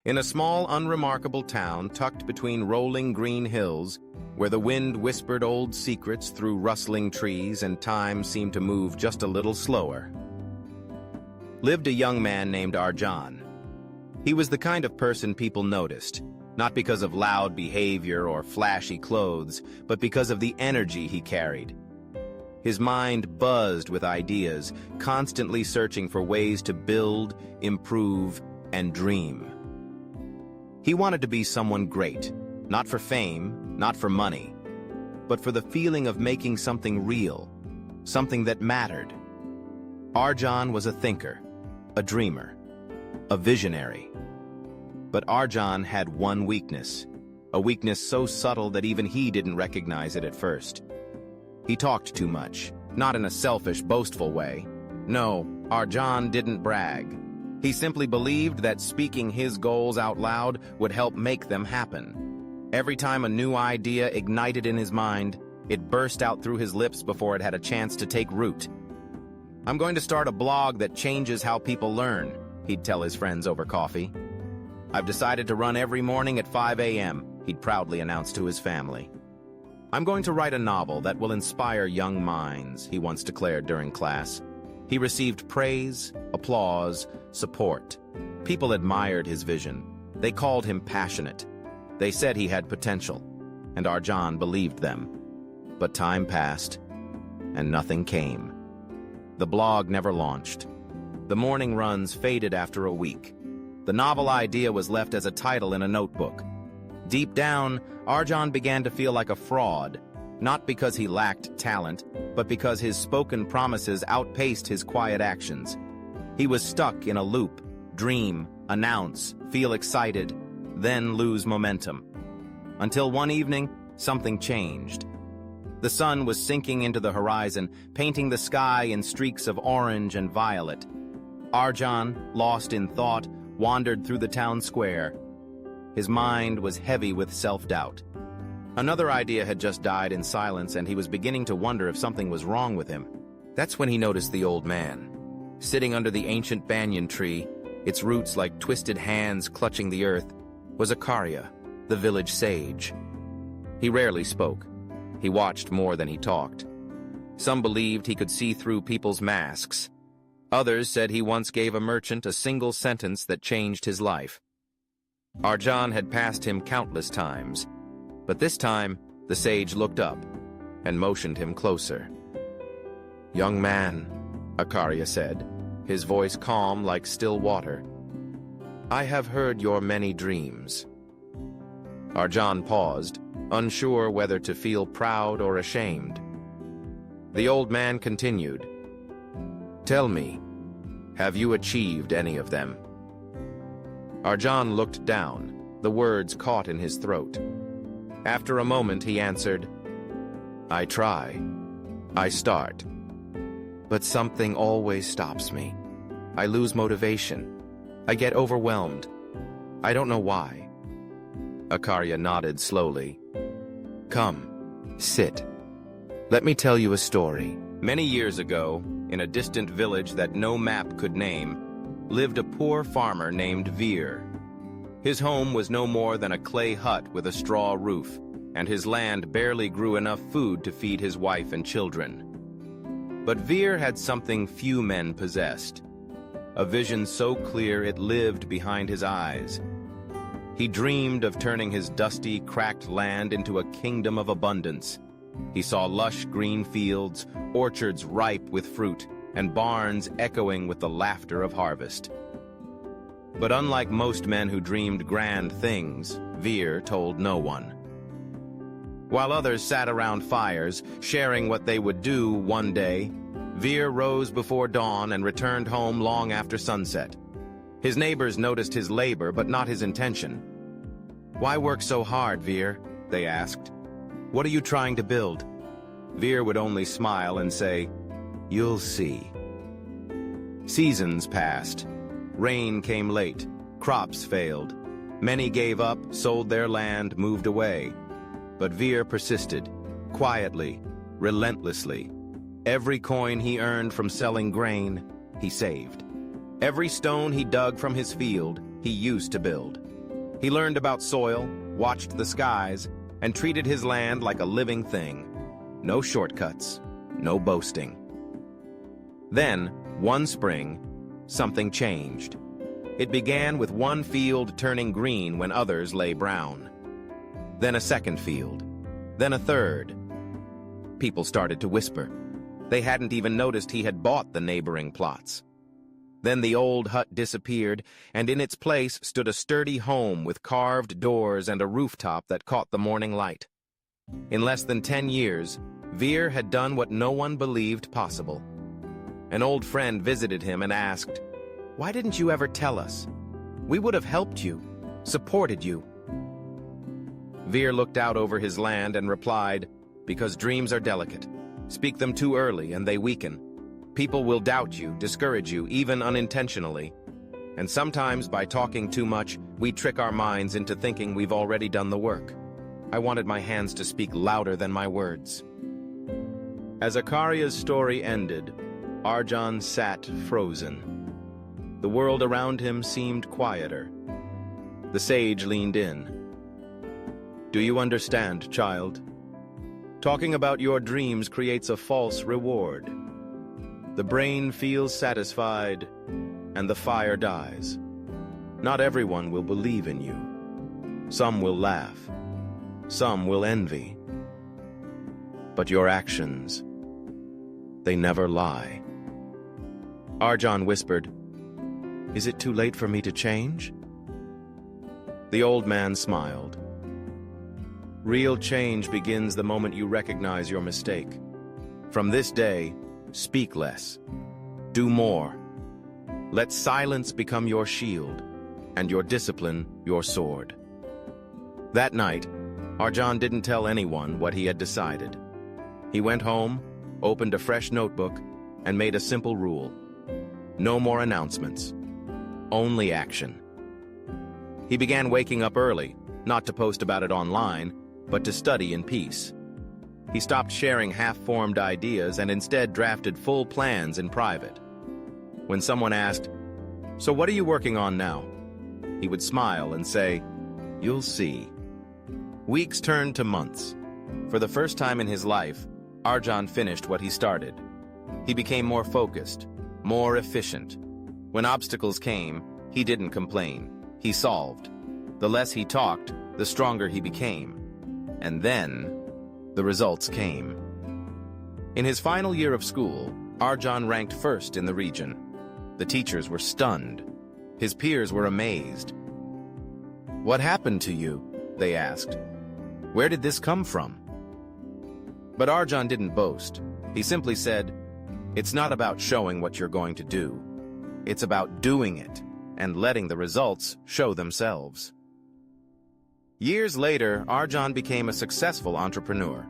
In a small, unremarkable town tucked between rolling green hills, where the wind whispered old secrets through rustling trees and time seemed to move just a little slower, lived a young man named Arjan. He was the kind of person people noticed, not because of loud behavior or flashy clothes, but because of the energy he carried. His mind buzzed with ideas, constantly searching for ways to build, improve, and dream. He wanted to be someone great, not for fame, not for money, but for the feeling of making something real, something that mattered. Arjan was a thinker, a dreamer, a visionary. But Arjan had one weakness, a weakness so subtle that even he didn't recognize it at first. He talked too much, not in a selfish, boastful way. No, Arjan didn't brag. He simply believed that speaking his goals out loud would help make them happen. Every time a new idea ignited in his mind, it burst out through his lips before it had a chance to take root. "I'm going to start a blog that changes how people learn," he'd tell his friends over coffee. "I've decided to run every morning at 5 a.m., he'd proudly announce to his family. "I'm going to write a novel that will inspire young minds," he once declared during class. He received praise, applause, support. People admired his vision. They called him passionate. They said he had potential, and Arjan believed them. But time passed, and nothing came. The blog never launched. The morning runs faded after a week. The novel idea was left as a title in a notebook. Deep down, Arjan began to feel like a fraud, not because he lacked talent, but because his spoken promises outpaced his quiet actions. He was stuck in a loop: dream, announce, feel excited, then lose momentum. Until one evening, something changed. The sun was sinking into the horizon, painting the sky in streaks of orange and violet. Arjan, lost in thought, wandered through the town square. His mind was heavy with self-doubt. Another idea had just died in silence, and he was beginning to wonder if something was wrong with him. That's when he noticed the old man. Sitting under the ancient banyan tree, its roots like twisted hands clutching the earth, was Akarya, the village sage. He rarely spoke. He watched more than he talked. Some believed he could see through people's masks. Others said he once gave a merchant a single sentence that changed his life. Arjan had passed him countless times, but this time the sage looked up and motioned him closer. "Young man," Akarya said, his voice calm like still water, "I have heard your many dreams." Arjan paused, unsure whether to feel proud or ashamed. The old man continued, "Tell me, have you achieved any of them?" Arjan looked down, the words caught in his throat. After a moment he answered, "I try. I start. But something always stops me. I lose motivation. I get overwhelmed. I don't know why." Akarya nodded slowly. "Come, sit. Let me tell you a story." Many years ago, in a distant village that no map could name, lived a poor farmer named Veer. His home was no more than a clay hut with a straw roof, and his land barely grew enough food to feed his wife and children. But Veer had something few men possessed, a vision so clear it lived behind his eyes. He dreamed of turning his dusty, cracked land into a kingdom of abundance. He saw lush green fields, orchards ripe with fruit, and barns echoing with the laughter of harvest. But unlike most men who dreamed grand things, Veer told no one. While others sat around fires, sharing what they would do one day, Veer rose before dawn and returned home long after sunset. His neighbors noticed his labor, but not his intention. "Why work so hard, Veer?" they asked. "What are you trying to build?" Veer would only smile and say, "You'll see." Seasons passed. Rain came late. Crops failed. Many gave up, sold their land, moved away. But Veer persisted, quietly, relentlessly. Every coin he earned from selling grain, he saved. Every stone he dug from his field, he used to build. He learned about soil, watched the skies, and treated his land like a living thing. No shortcuts, no boasting. Then, one spring, something changed. It began with one field turning green when others lay brown. Then a second field. Then a third. People started to whisper. They hadn't even noticed he had bought the neighboring plots. Then the old hut disappeared, and in its place stood a sturdy home with carved doors and a rooftop that caught the morning light. In less than 10 years, Veer had done what no one believed possible. An old friend visited him and asked, "Why didn't you ever tell us? We would have helped you, supported you." Veer looked out over his land and replied, "Because dreams are delicate. Speak them too early and they weaken. People will doubt you, discourage you, even unintentionally. And sometimes, by talking too much, we trick our minds into thinking we've already done the work. I wanted my hands to speak louder than my words." As Akarya's story ended, Arjan sat frozen. The world around him seemed quieter. The sage leaned in. "Do you understand, child? Talking about your dreams creates a false reward. The brain feels satisfied, and the fire dies. Not everyone will believe in you. Some will laugh. Some will envy. But your actions, they never lie." Arjan whispered, "Is it too late for me to change?" The old man smiled. "Real change begins the moment you recognize your mistake. From this day, speak less. Do more. Let silence become your shield, and your discipline your sword." That night, Arjan didn't tell anyone what he had decided. He went home, opened a fresh notebook, and made a simple rule. No more announcements. Only action. He began waking up early, not to post about it online, but to study in peace. He stopped sharing half-formed ideas and instead drafted full plans in private. When someone asked, "So what are you working on now?" he would smile and say, "You'll see." Weeks turned to months. For the first time in his life, Arjan finished what he started. He became more focused, more efficient. When obstacles came, he didn't complain. He solved. The less he talked, the stronger he became. And then, the results came. In his final year of school, Arjan ranked first in the region. The teachers were stunned. His peers were amazed. "What happened to you?" they asked. "Where did this come from?" But Arjan didn't boast. He simply said, "It's not about showing what you're going to do. It's about doing it and letting the results show themselves." Years later, Arjan became a successful entrepreneur.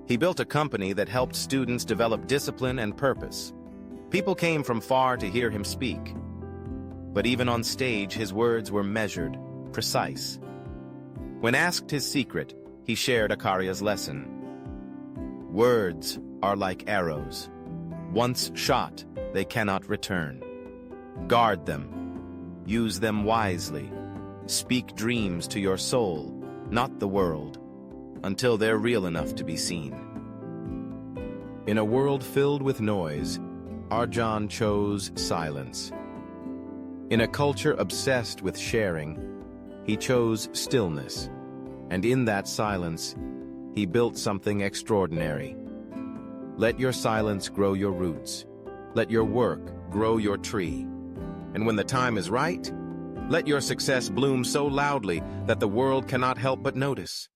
He built a company that helped students develop discipline and purpose. People came from far to hear him speak. But even on stage, his words were measured, precise. When asked his secret, he shared Akarya's lesson. Words are like arrows. Once shot, they cannot return. Guard them. Use them wisely. Speak dreams to your soul, not the world, until they're real enough to be seen. In a world filled with noise, Arjan chose silence. In a culture obsessed with sharing, he chose stillness. And in that silence, he built something extraordinary. Let your silence grow your roots. Let your work grow your tree. And when the time is right, let your success bloom so loudly that the world cannot help but notice.